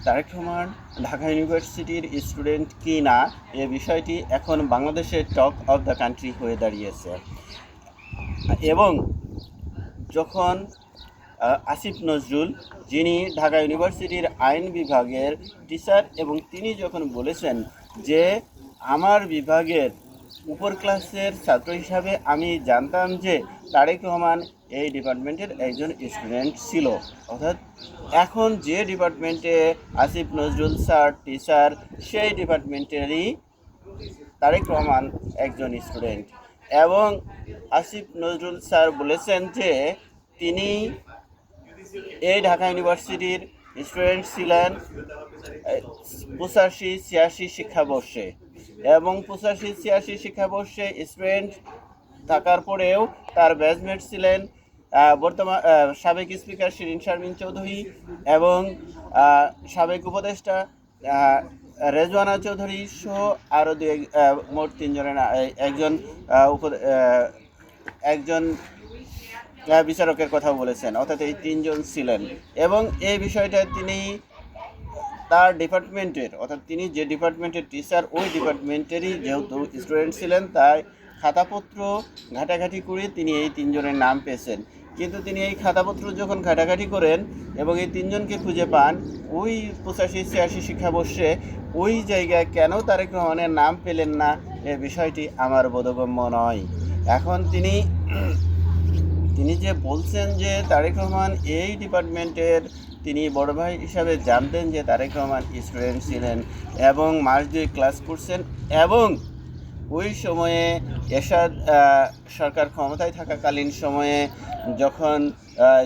তারেক রহমান ঢাকা ইউনিভার্সিটির স্টুডেন্ট কি না, এ বিষয়টি এখন বাংলাদেশের টক অফ দ্য কান্ট্রি হয়ে দাঁড়িয়েছে। এবং যখন আসিফ নজরুল, যিনি ঢাকা ইউনিভার্সিটির আইন বিভাগের টিচার, এবং তিনি যখন বলেছেন যে আমার বিভাগের উপর ক্লাসের ছাত্র হিসাবে আমি জানতাম যে তারেক রহমান এই ডিপার্টমেন্টের একজন স্টুডেন্ট ছিল, অর্থাৎ এখন যে ডিপার্টমেন্টে আসিফ নজরুল স্যার টিচার, সেই ডিপার্টমেন্টেরই তারেক রহমান একজন স্টুডেন্ট। এবং আসিফ নজরুল স্যার বলেছেন যে তিনি এই ঢাকা ইউনিভার্সিটির স্টুডেন্ট ছিলেন 85-86 শিক্ষাবর্ষে, এবং 85-86 শিক্ষাবর্ষে স্টুডেন্ট থাকার পরেও তার ব্যাচমেট ছিলেন বর্তমান সাবেক স্পিকার শিরিন শারমিন চৌধুরী এবং সাবেক উপদেষ্টা রেজওয়ানা চৌধুরী সহ আরও মোট তিনজনের একজন বিচারকের কথা বলেছেন, অর্থাৎ এই তিনজন ছিলেন। এবং এই বিষয়টা তিনি তার ডিপার্টমেন্টের, অর্থাৎ তিনি যে ডিপার্টমেন্টের টিচার, ওই ডিপার্টমেন্টেরই যেহেতু স্টুডেন্ট ছিলেন, তাই খাতাপত্র ঘাটাঘাটি করে তিনি এই তিনজনের নাম পেয়েছেন। কিন্তু তিনি এই খাতাপত্র যখন ঘাটাঘাটি করেন এবং এই তিনজনকে খুঁজে পান, ওই 85-86 শিক্ষাবর্ষে ওই জায়গায় কেন তারেক রহমানের নাম পেলেন না, এ বিষয়টি আমার বোধগম্য নয়। এখন তিনি যে বলছেন যে তারেক রহমান এই ডিপার্টমেন্টের, তিনি বড় ভাই হিসাবে জানতেন যে তারেক রহমান স্টুডেন্ট ছিলেন এবং মাস 2 ক্লাস করছেন, এবং ওই সময়ে এরশাদ সরকার ক্ষমতায় থাকাকালীন সময়ে যখন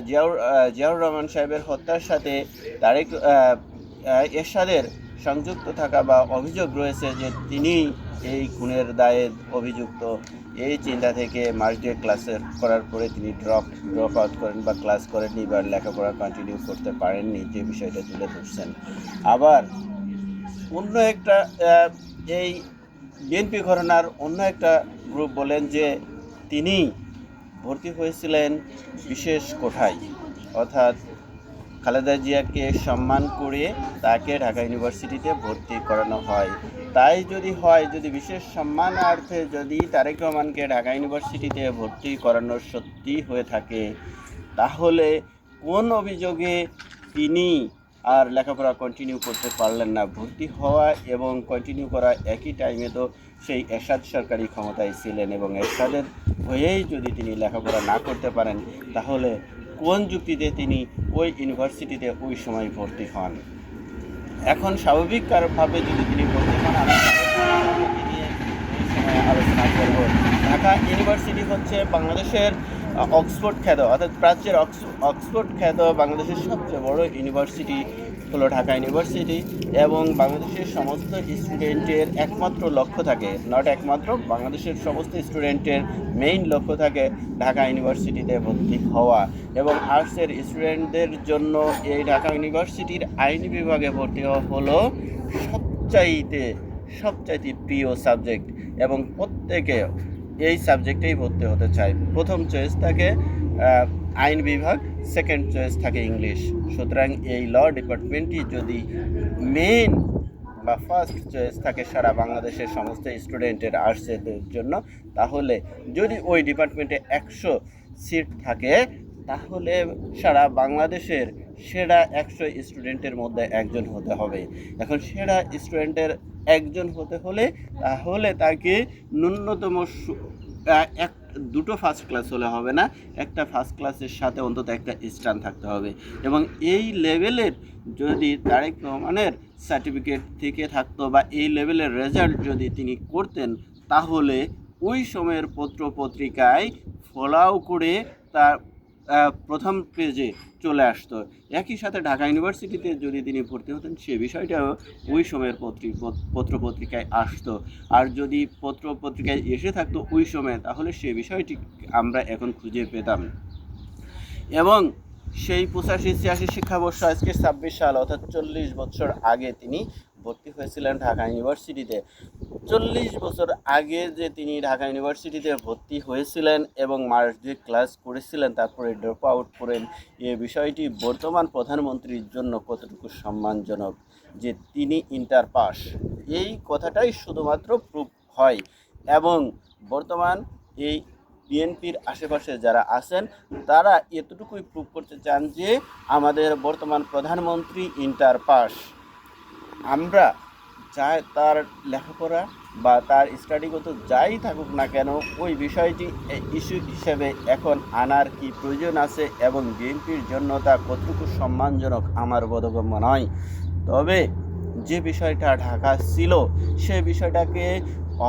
জিয়াউর রহমান সাহেবের হত্যার সাথে এরশাদের সংযুক্ত থাকা বা অভিযোগ রয়েছে যে তিনি এই খুনের দায়ে অভিযুক্ত, এই চিন্তা থেকে মাস 2 ক্লাসের করার পরে তিনি ড্রপ আউট করেন বা ক্লাস করেননি বা লেখাপড়া কন্টিনিউ করতে পারেননি, যে বিষয়টা তুলে ধরছেন। আবার অন্য একটা এই বিএনপি ঘরানার অন্য একটা গ্রুপ বলেন যে তিনি ভর্তি হয়েছিলেন বিশেষ কোঠায়, অর্থাৎ খালেদা জিয়াকে সম্মান করে তাকে ঢাকা ইউনিভার্সিটিতে ভর্তি করানো হয়। তাই যদি বিশেষ সম্মানার্থে যদি তারেক রহমানকে ঢাকা ইউনিভার্সিটিতে ভর্তি করানো সত্যি হয়ে থাকে, তাহলে কোন অভিযোগে তিনি আর লেখাপড়া কন্টিনিউ করতে পারলেন না? ভর্তি হওয়া এবং কন্টিনিউ করা একই টাইমে তো সেই এরশাদ সরকারি ক্ষমতায় ছিলেন, এবং এরশাদের হয়েই যদি তিনি লেখাপড়া না করতে পারেন, তাহলে কোন যুক্তিতে তিনি ওই ইউনিভার্সিটিতে ওই সময় ভর্তি হন? এখন স্বাভাবিকভাবে যদি তিনি ভর্তি হন, আমি নিয়ে আলোচনা করব। ঢাকা ইউনিভার্সিটি হচ্ছে বাংলাদেশের অক্সফোর্ড খ্যাত, অর্থাৎ প্রাচ্যের অক্সফোর্ড খ্যাত বাংলাদেশের সবচেয়ে বড় ইউনিভার্সিটি হলো ঢাকা ইউনিভার্সিটি, এবং বাংলাদেশের সমস্ত স্টুডেন্টের একমাত্র লক্ষ্য থাকে, বাংলাদেশের সমস্ত স্টুডেন্টের মেইন লক্ষ্য থাকে ঢাকা ইউনিভার্সিটিতে ভর্তি হওয়া। এবং আর্টসের স্টুডেন্টদের জন্য এই ঢাকা ইউনিভার্সিটির আইন বিভাগে ভর্তি হওয়া হলো সবচাইতে প্রিয় সাবজেক্ট, এবং প্রত্যেকে এই সাবজেক্টেই ভর্তি হতে চায়। প্রথম চয়েস থাকে আইন বিভাগ, সেকেন্ড চয়েস থাকে ইংলিশ। সুতরাং এই ল ডিপার্টমেন্টটি যদি মেইন বা ফার্স্ট চয়েস থাকে সারা বাংলাদেশের সমস্ত স্টুডেন্টের আর্টসের জন্য, তাহলে যদি ওই ডিপার্টমেন্টে 100 সিট থাকে, তাহলে সারা বাংলাদেশের সেরা 100 স্টুডেন্টের মধ্যে একজন হতে হবে। এখন সেরা স্টুডেন্টের একজন হতে হলে তাহলে তাকে ন্যূনতম দুটো ফার্স্ট ক্লাস হলে হবে না, একটা ফার্স্ট ক্লাসের সাথে অন্তত একটা স্টান থাকতে হবে। এবং এই লেভেলের যদি তারেক রহমানের সার্টিফিকেট থেকে থাকতো বা এই লেভেলের রেজাল্ট যদি তিনি করতেন, তাহলে ওই সময়ের পত্রপত্রিকায় ফলাও করে তার প্রথম পেজে চলে আসতো। একই সাথে ঢাকা ইউনিভার্সিটিতে যদি তিনি ভর্তি হতেন, সে বিষয়টাও ওই সময়ের পত্রপত্রিকায় আসতো। আর যদি পত্রপত্রিকায় এসে থাকতো ওই সময়, তাহলে সে বিষয়টি আমরা এখন খুঁজে পেতাম। এবং সেই 85-86 শিক্ষাবর্ষ আজকে 26 সাল, অর্থাৎ 40 বছর আগে তিনি ভর্তি হয়েছিলেন ঢাকা ইউনিভার্সিটিতে। 40 বছর আগে যে তিনি ঢাকা ইউনিভার্সিটিতে ভর্তি হয়েছিলেন এবং মার্কশিট ক্লাস করেছিলেন, তারপরে ড্রপ আউট করেন, এ বিষয়টি বর্তমান প্রধানমন্ত্রীর জন্য কতটুকু সম্মানজনক যে তিনি ইন্টার পাস, এই কথাটাই শুধুমাত্র প্রুফ হয়। এবং বর্তমান এই বিএনপির আশেপাশে যারা আছেন তারা এতটুকুই প্রুভ করতে চান যে আমাদের বর্তমান প্রধানমন্ত্রী ইন্টার পাস। আমরা চাই তার লেখাপড়া বা তার স্টাডিগত যাই থাকুক না কেন, ওই বিষয়টি ইস্যু হিসেবে এখন আনার কি প্রয়োজন আছে এবং বিএনপির জন্য তা কতটুকু সম্মানজনক আমার বোধগম্য নয়। তবে যে বিষয়টা ঢাকা ছিল সে বিষয়টাকে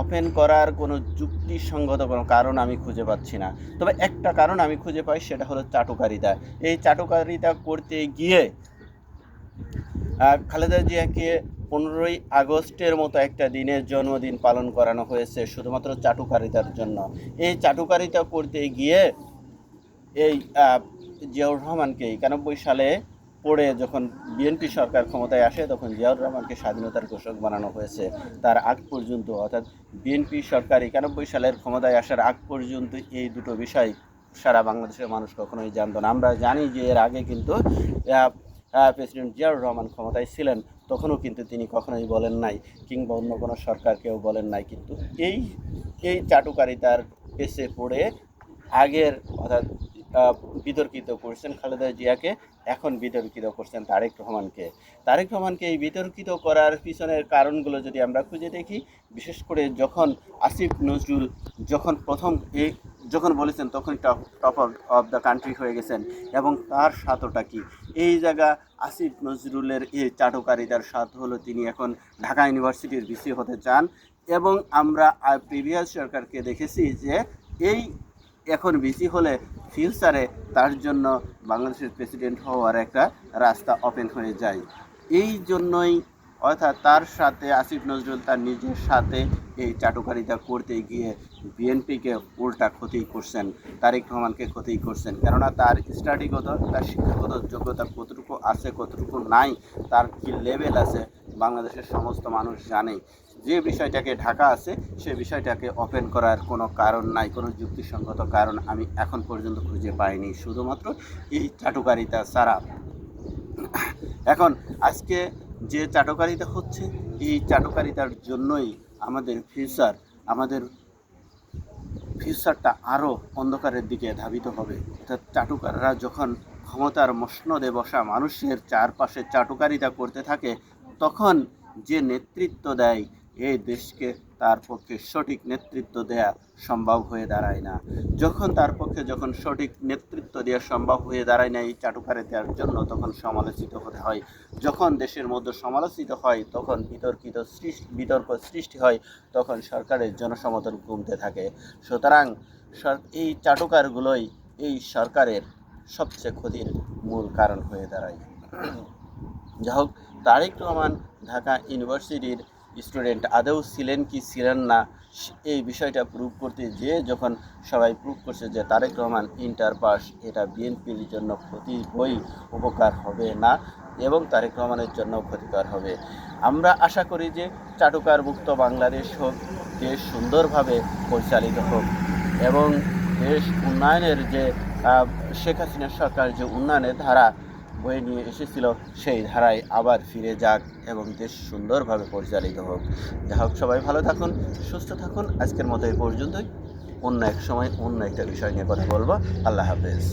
ওপেন করার কোনো যুক্তিসঙ্গত কোনো কারণ আমি খুঁজে পাচ্ছি না। তবে একটা কারণ আমি খুঁজে পাই, সেটা হলো চাটুকারিতা। এই চাটুকারিতা করতে গিয়ে খালেদা জিয়াকে 15ই আগস্টের মতো একটা দিনের জন্মদিন পালন করানো হয়েছে শুধুমাত্র চাটুকারিতার জন্য। এই চাটুকারিতা করতে গিয়ে এই জিয়াউর রহমানকে 91 সালে পড়ে যখন বিএনপি সরকার ক্ষমতায় আসে তখন জিয়াউর রহমানকে স্বাধীনতার ঘোষক বানানো হয়েছে। তার আগ পর্যন্ত, অর্থাৎ বিএনপি সরকার 91 সালের ক্ষমতায় আসার আগ পর্যন্ত এই দুটো বিষয় সারা বাংলাদেশের মানুষ কখনোই জানত না। আমরা জানি যে এর আগে কিন্তু প্রেসিডেন্ট জিয়াউর রহমান ক্ষমতায় ছিলেন, তখনও কিন্তু তিনি কখনোই বলেন নাই, কিংবা অন্য কোনো সরকারকেও বলেন নাই। কিন্তু এই চাটুকারিতার পেছে পড়ে আগের, অর্থাৎ বিতর্কিত করছেন খালেদা জিয়াকে, এখন বিতর্কিত করছেন তারেক রহমানকে। এই বিতর্কিত করার পিছনের কারণগুলো যদি আমরা খুঁজে দেখি, বিশেষ করে যখন আসিফ নজরুল যখন বলেছেন তখন টপ অফ দ্য কান্ট্রি হয়ে গেছেন, এবং তার স্বার্থটা কি? এই জায়গা আসিফ নজরুলের এই চাটুকারিতার স্বার্থ হলো তিনি এখন ঢাকা ইউনিভার্সিটির ভিসি হতে চান। এবং আমরা প্রিভিয়াস সরকারকে দেখেছি যে এই এখন ভিসি হলে ফিউচারে তার জন্য বাংলাদেশের প্রেসিডেন্ট হওয়ার একটা রাস্তা ওপেন হয়ে যায়। এই জন্যই, অর্থাৎ তার সাথে আসিফ নজরুল তার নিজের সাথে এই চাটুকারিতা করতে গিয়ে বিএনপিকে উল্টা ক্ষতি করছেন, তারেক রহমানকে ক্ষতি করছেন। কেননা তার স্টাডিগত, তার শিক্ষাগত যোগ্যতা কতটুকু আছে কতটুকু নাই, তার কি লেভেল আছে বাংলাদেশের সমস্ত মানুষ জানে। যে বিষয়টাকে ঢাকা আছে সে বিষয়টাকে ওপেন করার কোনো কারণ নাই, কোনো যুক্তিসঙ্গত কারণ আমি এখন পর্যন্ত খুঁজে পাইনি, শুধুমাত্র এই চাটুকারিতা ছাড়া। এখন আজকে যে চাটুকারিতা হচ্ছে, এই চাটুকারিতার জন্যই আমাদের ফিউচারটা আরও অন্ধকারের দিকে ধাবিত হবে। অর্থাৎ চাটুকাররা যখন ক্ষমতার মসনদে বসা মানুষের চারপাশে চাটুকারিতা করতে থাকে, তখন যে নেতৃত্ব দেয় এই দেশকে, তার পক্ষে সঠিক নেতৃত্ব দেয়া সম্ভব হয়ে দাঁড়ায় না। যখন সঠিক নেতৃত্ব দেওয়া সম্ভব হয়ে দাঁড়ায় না এই চাটুকারিতার জন্য, তখন সমালোচিত হতে হয়। যখন দেশের মধ্যে সমালোচিত হয় তখন বিতর্ক সৃষ্টি হয়, তখন সরকারের জনসমর্থন কমতে থাকে। সুতরাং এই চাটুকারগুলোই এই সরকারের সবচেয়ে ক্ষতির মূল কারণ হয়ে দাঁড়ায়। যাই হোক, তারেক রহমান ঢাকা ইউনিভার্সিটির স্টুডেন্ট আদৌ ছিলেন কি ছিলেন না, এই বিষয়টা প্রুভ করতে যে যখন সবাই প্রুভ করছে যে তারেক রহমান ইন্টার পাস, এটা বিএনপির জন্য ক্ষতি হই উপকার হবে না এবং তারেক রহমানের জন্য ক্ষতিকর হবে। আমরা আশা করি যে চাটুকার মুক্ত বাংলাদেশ হোক, দেশ সুন্দরভাবে পরিচালিত হোক এবং দেশ উন্নয়নের যে শেখ হাসিনা সরকার যে উন্নয়নের ধারা বয়ে নিয়ে এসেছিল সেই ধারায় আবার ফিরে যাক এবং দেশ সুন্দরভাবে পরিচালিত হোক। যাই হোক, সবাই ভালো থাকুন, সুস্থ থাকুন। আজকের মতো এই পর্যন্তই। অন্য এক সময় অন্য একটা বিষয় নিয়ে কথা বলবো। আল্লাহ হাফেজ।